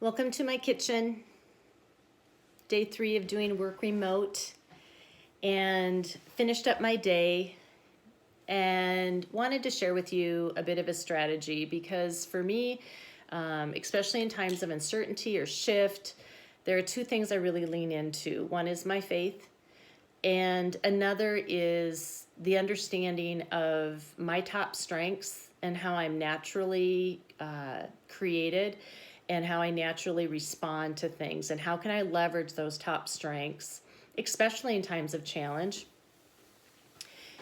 Welcome to my kitchen. Day 3 of doing work remote, and finished up my day and wanted to share with you a bit of a strategy because for me, especially in times of uncertainty or shift, there are two things I really lean into. One is my faith, and another is the understanding of my top strengths and how I'm naturally created and how I naturally respond to things, and how can I leverage those top strengths, especially in times of challenge.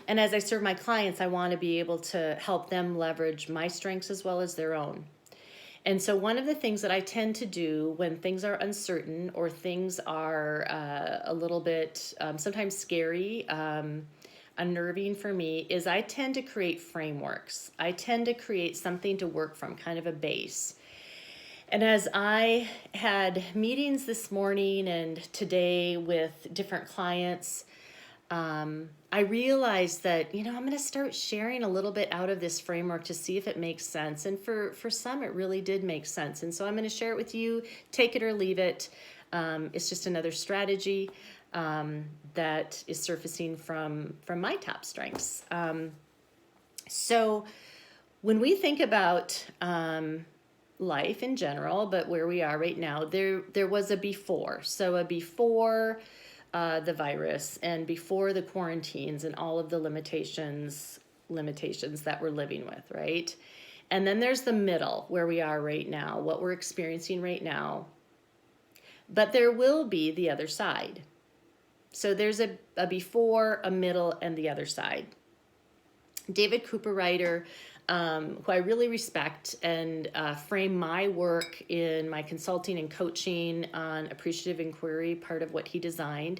And as I serve my clients, I want to be able to help them leverage my strengths as well as their own. And so one of the things that I tend to do when things are uncertain or things are a little bit sometimes scary, unnerving for me, is I tend to create frameworks. I tend to create something to work from, kind of a base. And as I had meetings this morning and today with different clients, I realized that, I'm going to start sharing a little bit out of this framework to see if it makes sense. And for some, it really did make sense. And so I'm going to share it with you, take it or leave it. It's just another strategy that is surfacing from my top strengths. So when we think about life in general, but where we are right now, there was a before. So a before the virus and before the quarantines and all of the limitations that we're living with, right? And then there's the middle, where we are right now, what we're experiencing right now. But there will be the other side. So there's a before, a middle, and the other side. David Cooperrider, who I really respect and frame my work in my consulting and coaching on appreciative inquiry, part of what he designed.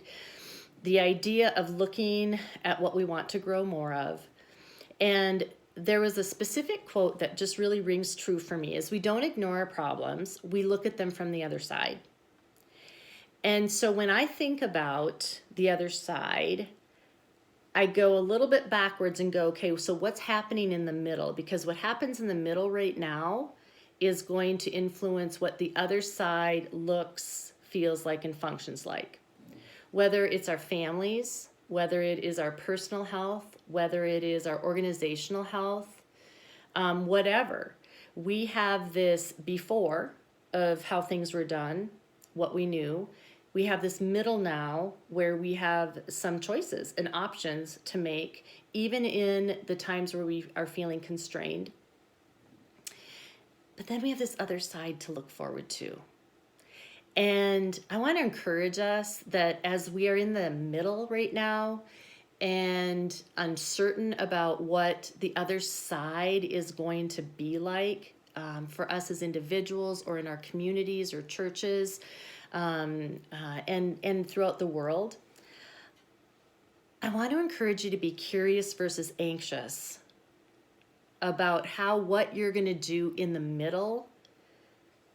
The idea of looking at what we want to grow more of. And there was a specific quote that just really rings true for me, is we don't ignore our problems, we look at them from the other side. And so when I think about the other side, I go a little bit backwards and go, okay, so what's happening in the middle? Because what happens in the middle right now is going to influence what the other side looks, feels like, and functions like. Whether it's our families, whether it is our personal health, whether it is our organizational health, whatever. We have this before of how things were done, what we knew. We have this middle now where we have some choices and options to make, even in the times where we are feeling constrained. But then we have this other side to look forward to. And I want to encourage us that as we are in the middle right now and uncertain about what the other side is going to be like for us as individuals or in our communities or churches, and throughout the world, I want to encourage you to be curious versus anxious about what you're going to do in the middle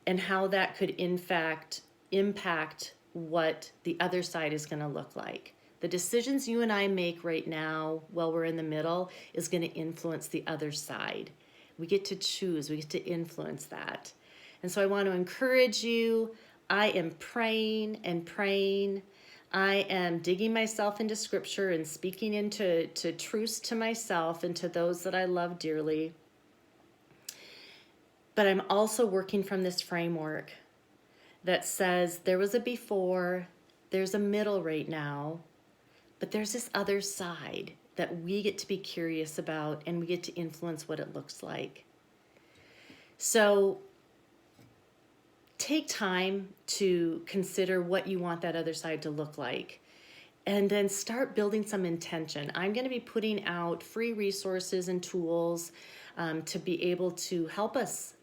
and how that could in fact impact what the other side is going to look like. The decisions you and I make right now while we're in the middle is going to influence the other side. We get to choose, we get to influence that. And so I want to encourage you. I am praying and praying. I am digging myself into scripture and speaking into truths to myself and to those that I love dearly. But I'm also working from this framework that says there was a before, there's a middle right now, but there's this other side that we get to be curious about and we get to influence what it looks like. So take time to consider what you want that other side to look like, and then start building some intention. I'm going to be putting out free resources and tools to be able to help us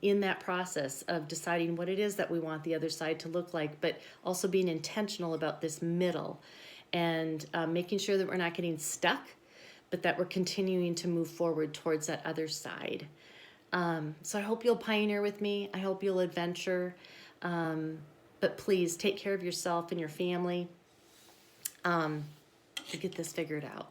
in that process of deciding what it is that we want the other side to look like, but also being intentional about this middle and making sure that we're not getting stuck, but that we're continuing to move forward towards that other side. So I hope you'll pioneer with me. I hope you'll adventure. But please take care of yourself and your family to get this figured out.